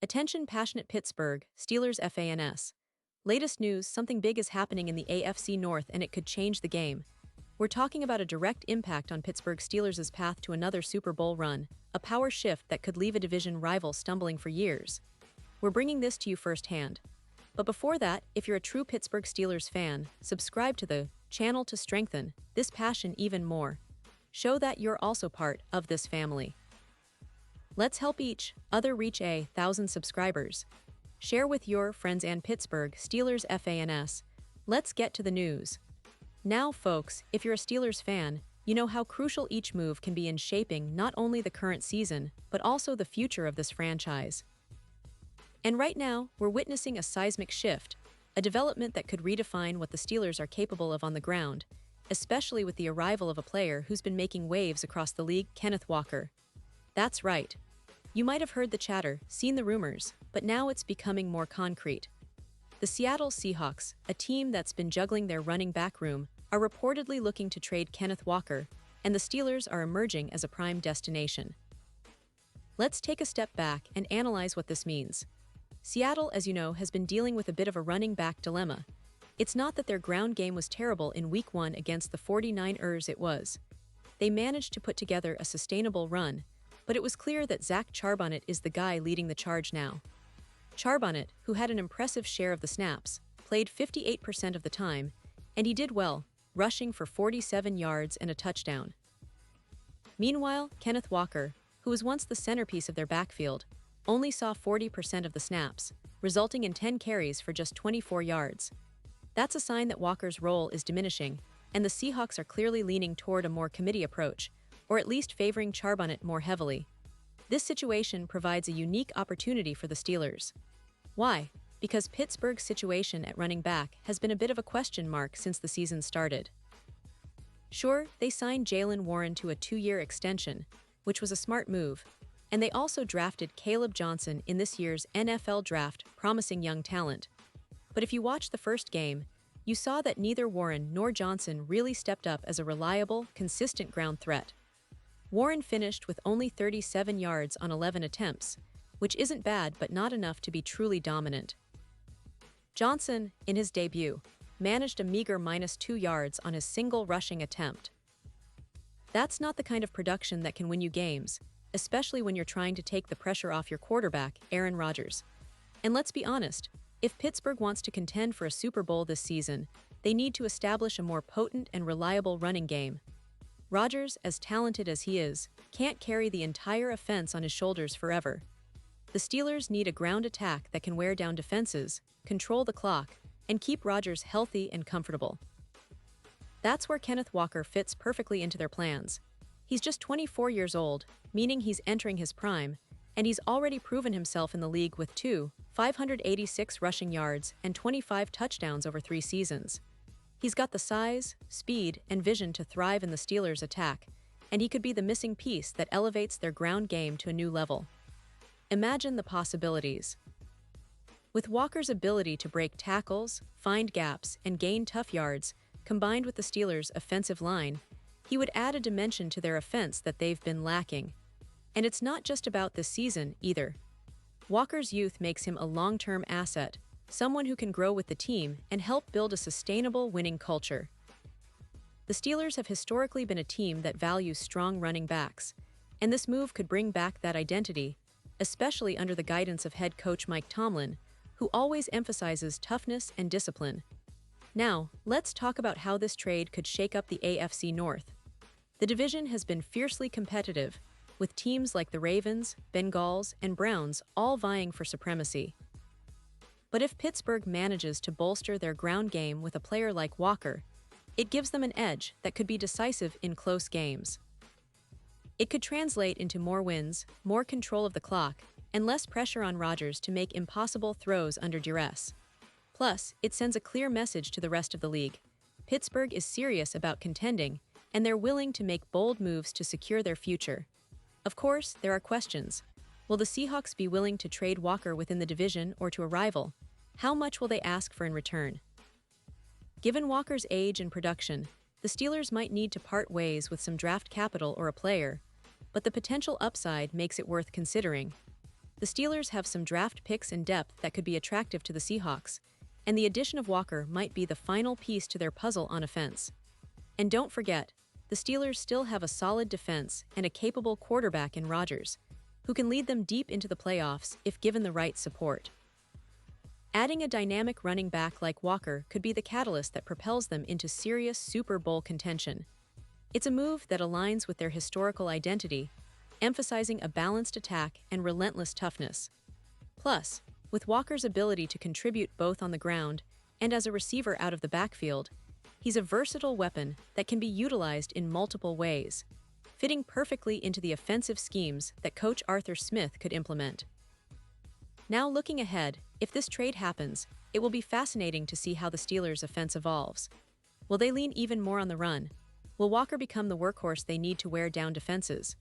Attention passionate Pittsburgh Steelers fans. Latest news, something big is happening in the AFC North and it could change the game. We're talking about a direct impact on Pittsburgh Steelers' path to another Super Bowl run, a power shift that could leave a division rival stumbling for years. We're bringing this to you firsthand. But before that, if you're a true Pittsburgh Steelers fan, subscribe to the channel to strengthen this passion even more. Show that you're also part of this family. Let's help each other reach 1,000 subscribers. Share with your friends and Pittsburgh Steelers fans. Let's get to the news. Now, folks, if you're a Steelers fan, you know how crucial each move can be in shaping not only the current season, but also the future of this franchise. And right now, we're witnessing a seismic shift, a development that could redefine what the Steelers are capable of on the ground, especially with the arrival of a player who's been making waves across the league, Kenneth Walker. That's right. You might have heard the chatter, seen the rumors, but now it's becoming more concrete. The Seattle Seahawks, a team that's been juggling their running back room, are reportedly looking to trade Kenneth Walker, and the Steelers are emerging as a prime destination. Let's take a step back and analyze what this means. Seattle, as you know, has been dealing with a bit of a running back dilemma. It's not that their ground game was terrible in Week 1 against the 49ers, it was. They managed to put together a sustainable run, but it was clear that Zach Charbonnet is the guy leading the charge now. Charbonnet, who had an impressive share of the snaps, played 58% of the time, and he did well, rushing for 47 yards and a touchdown. Meanwhile, Kenneth Walker, who was once the centerpiece of their backfield, only saw 40% of the snaps, resulting in 10 carries for just 24 yards. That's a sign that Walker's role is diminishing, and the Seahawks are clearly leaning toward a more committee approach, or at least favoring Charbonnet more heavily. This situation provides a unique opportunity for the Steelers. Why? Because Pittsburgh's situation at running back has been a bit of a question mark since the season started. Sure, they signed Jaylen Warren to a 2-year extension, which was a smart move, and they also drafted Caleb Johnson in this year's NFL draft, promising young talent. But if you watched the first game, you saw that neither Warren nor Johnson really stepped up as a reliable, consistent ground threat. Warren finished with only 37 yards on 11 attempts, which isn't bad but not enough to be truly dominant. Johnson, in his debut, managed a meager -2 yards on his single rushing attempt. That's not the kind of production that can win you games, especially when you're trying to take the pressure off your quarterback, Aaron Rodgers. And let's be honest, if Pittsburgh wants to contend for a Super Bowl this season, they need to establish a more potent and reliable running game. Rodgers, as talented as he is, can't carry the entire offense on his shoulders forever. The Steelers need a ground attack that can wear down defenses, control the clock, and keep Rodgers healthy and comfortable. That's where Kenneth Walker fits perfectly into their plans. He's just 24 years old, meaning he's entering his prime, and he's already proven himself in the league with 586 rushing yards and 25 touchdowns over 3 seasons. He's got the size, speed, and vision to thrive in the Steelers' attack, and he could be the missing piece that elevates their ground game to a new level. Imagine the possibilities. With Walker's ability to break tackles, find gaps, and gain tough yards, combined with the Steelers' offensive line, he would add a dimension to their offense that they've been lacking. And it's not just about this season, either. Walker's youth makes him a long-term asset, someone who can grow with the team and help build a sustainable winning culture. The Steelers have historically been a team that values strong running backs, and this move could bring back that identity, especially under the guidance of head coach Mike Tomlin, who always emphasizes toughness and discipline. Now, let's talk about how this trade could shake up the AFC North. The division has been fiercely competitive, with teams like the Ravens, Bengals, and Browns all vying for supremacy. But if Pittsburgh manages to bolster their ground game with a player like Walker, it gives them an edge that could be decisive in close games. It could translate into more wins, more control of the clock, and less pressure on Rodgers to make impossible throws under duress. Plus, it sends a clear message to the rest of the league. Pittsburgh is serious about contending, and they're willing to make bold moves to secure their future. Of course, there are questions. Will the Seahawks be willing to trade Walker within the division or to a rival? How much will they ask for in return? Given Walker's age and production, the Steelers might need to part ways with some draft capital or a player, but the potential upside makes it worth considering. The Steelers have some draft picks and depth that could be attractive to the Seahawks, and the addition of Walker might be the final piece to their puzzle on offense. And don't forget, the Steelers still have a solid defense and a capable quarterback in Rodgers, who can lead them deep into the playoffs if given the right support. Adding a dynamic running back like Walker could be the catalyst that propels them into serious Super Bowl contention. It's a move that aligns with their historical identity, emphasizing a balanced attack and relentless toughness. Plus, with Walker's ability to contribute both on the ground and as a receiver out of the backfield, he's a versatile weapon that can be utilized in multiple ways, fitting perfectly into the offensive schemes that Coach Arthur Smith could implement. Now looking ahead, if this trade happens, it will be fascinating to see how the Steelers' offense evolves. Will they lean even more on the run? Will Walker become the workhorse they need to wear down defenses?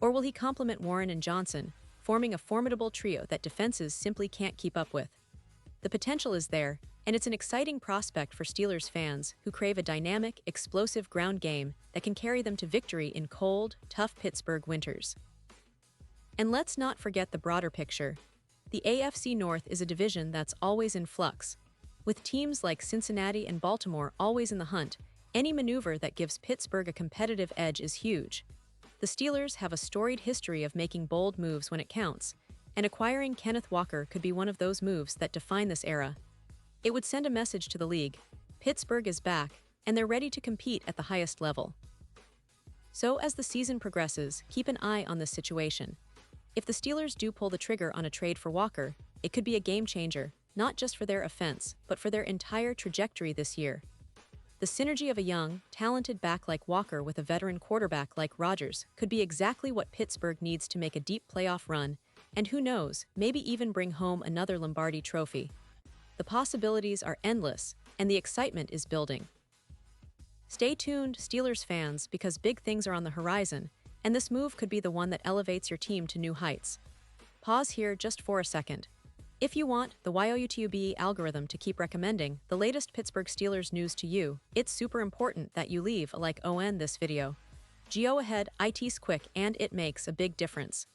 Or will he complement Warren and Johnson, forming a formidable trio that defenses simply can't keep up with? The potential is there, and it's an exciting prospect for Steelers fans who crave a dynamic, explosive ground game that can carry them to victory in cold, tough Pittsburgh winters. And let's not forget the broader picture. The AFC North is a division that's always in flux. With teams like Cincinnati and Baltimore always in the hunt, any maneuver that gives Pittsburgh a competitive edge is huge. The Steelers have a storied history of making bold moves when it counts, and acquiring Kenneth Walker could be one of those moves that define this era. It would send a message to the league: Pittsburgh is back, and they're ready to compete at the highest level. So as the season progresses, keep an eye on this situation. If the Steelers do pull the trigger on a trade for Walker, it could be a game-changer, not just for their offense, but for their entire trajectory this year. The synergy of a young, talented back like Walker with a veteran quarterback like Rodgers could be exactly what Pittsburgh needs to make a deep playoff run, and who knows, maybe even bring home another Lombardi trophy. The possibilities are endless, and the excitement is building. Stay tuned, Steelers fans, because big things are on the horizon, and this move could be the one that elevates your team to new heights. Pause here just for a second. If you want the YouTube algorithm to keep recommending the latest Pittsburgh Steelers news to you, it's super important that you leave a like on this video. Go ahead, it's quick and it makes a big difference.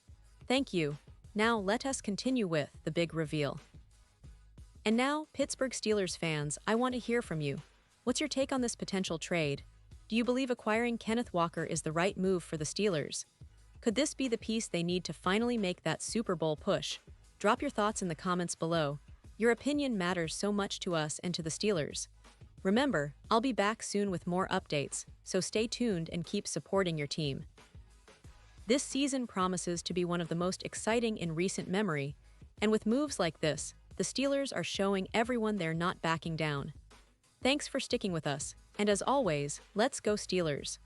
Thank you. Now let us continue with the big reveal. And now, Pittsburgh Steelers fans, I want to hear from you. What's your take on this potential trade? Do you believe acquiring Kenneth Walker is the right move for the Steelers? Could this be the piece they need to finally make that Super Bowl push? Drop your thoughts in the comments below. Your opinion matters so much to us and to the Steelers. Remember, I'll be back soon with more updates, so stay tuned and keep supporting your team. This season promises to be one of the most exciting in recent memory, and with moves like this, the Steelers are showing everyone they're not backing down. Thanks for sticking with us, and as always, let's go Steelers!